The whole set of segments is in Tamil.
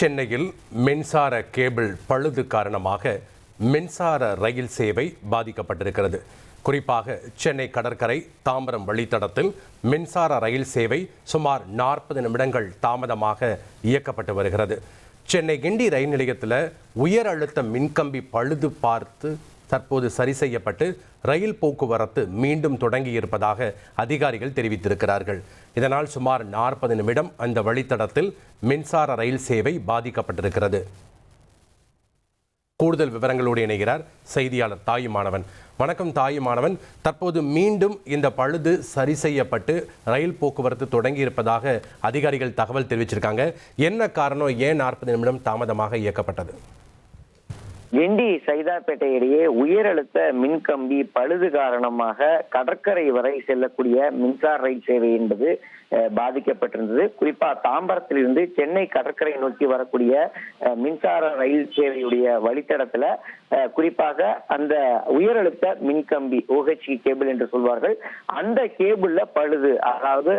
சென்னையில் மின்சார கேபிள் பழுது காரணமாக மின்சார ரயில் சேவை பாதிக்கப்பட்டிருக்கிறது. குறிப்பாக சென்னை கடற்கரை தாம்பரம் வழித்தடத்தில் மின்சார ரயில் சேவை சுமார் 40 நிமிடங்கள் தாமதமாக இயக்கப்பட்டு வருகிறது. சென்னை கிண்டி ரயில் நிலையத்தில் உயர் அழுத்த மின்கம்பி பழுது பார்த்து தற்போது சரி செய்யப்பட்டு ரயில் போக்குவரத்து மீண்டும் தொடங்கியிருப்பதாக அதிகாரிகள் தெரிவித்திருக்கிறார்கள். இதனால் சுமார் 40 நிமிடம் அந்த வழித்தடத்தில் மின்சார ரயில் சேவை பாதிக்கப்பட்டிருக்கிறது. கூடுதல் விவரங்களோடு இணைகிறார் செய்தியாளர் தாயுமானவன். வணக்கம் தாயுமானவன், தற்போது மீண்டும் இந்த பழுது சரி செய்யப்பட்டு ரயில் போக்குவரத்து தொடங்கியிருப்பதாக அதிகாரிகள் தகவல் தெரிவிச்சிருக்காங்க. என்ன காரணம், ஏன் 40 நிமிடம் தாமதமாக இயக்கப்பட்டது? கிண்டி சைதாப்பேட்டை இடையே உயர் அழுத்த மின்கம்பி பழுது காரணமாக கடற்கரை வரை செல்லக்கூடிய மின்சார ரயில் சேவை என்பது பாதிக்கப்பட்டிருந்தது. குறிப்பா தாம்பரத்திலிருந்து சென்னை கடற்கரை நோக்கி வரக்கூடிய மின்சார ரயில் சேவையுடைய வழித்தடத்துல குறிப்பாக அந்த உயர் அழுத்த மின்கம்பி OHE கேபிள் என்று சொல்வார்கள், அந்த கேபிள்ல பழுது, அதாவது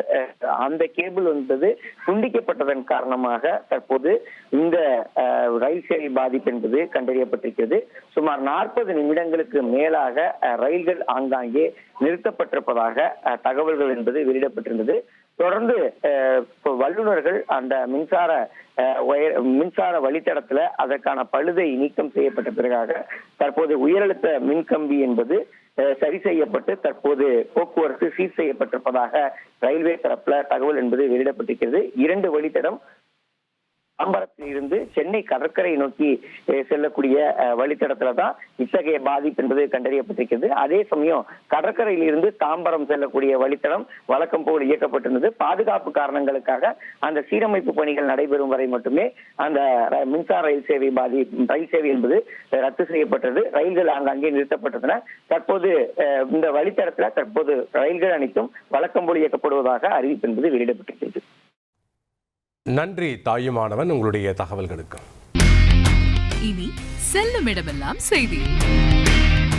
அந்த கேபிள் என்பது துண்டிக்கப்பட்டதன் காரணமாக தற்போது இந்த ரயில் சேவை பாதிப்பு என்பது கண்டறியப்பட்டிருக்கிறது. சுமார் 40 நிமிடங்களுக்கு மேலாக ரயில்கள் ஆங்காங்கே நிறுத்தப்பட்டிருப்பதாக தகவல்கள் என்பது வெளியிடப்பட்டிருந்தது. தொடர்ந்து வல்லுநர்கள் அந்த மின்சார வழித்தடத்துல அதற்கான பழுதை நீக்கம் செய்யப்பட்ட பிறகாக தற்போது உயரழுத்த மின்கம்பி என்பது சரி செய்யப்பட்டு தற்போது போக்குவரத்து சீர் செய்யப்பட்டிருப்பதாக ரயில்வே தரப்புல தகவல் என்பது வெளியிடப்பட்டிருக்கிறது. 2 வழித்தடம் தாம்பரத்தில் இருந்து சென்னை கடற்கரை நோக்கி செல்லக்கூடிய வழித்தடத்துல தான் இத்தகைய பாதிப்பு என்பது கண்டறியப்பட்டிருக்கிறது. அதே சமயம் கடற்கரையில் இருந்து தாம்பரம் செல்லக்கூடிய வழித்தடம் வழக்கம் போல் இயக்கப்பட்டிருந்தது. பாதுகாப்பு காரணங்களுக்காக அந்த சீரமைப்பு பணிகள் நடைபெறும் வரை மட்டுமே அந்த மின்சார ரயில் சேவை என்பது ரத்து செய்யப்பட்டது. ரயில்கள் ஆங்காங்கே நிறுத்தப்பட்டன. தற்போது இந்த வழித்தடத்துல தற்போது ரயில்கள் அனைத்தும் வழக்கம் போல் இயக்கப்படுவதாக அறிவிப்பு என்பது வெளியிடப்பட்டிருக்கிறது. நன்றி தாயுமானவன், உங்களுடைய தகவல்களுக்கு. இனி செல்லும் இடமெல்லாம் செய்தி.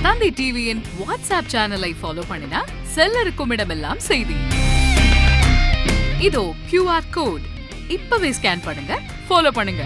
தந்தை டிவியின் வாட்ஸ்அப் சேனலை ஃபாலோ பண்ணினா செல்லருக்கும் இடமெல்லாம் செய்தி. இதோ QR கோட் இப்பவே ஸ்கேன் பண்ணுங்க, ஃபாலோ பண்ணுங்க.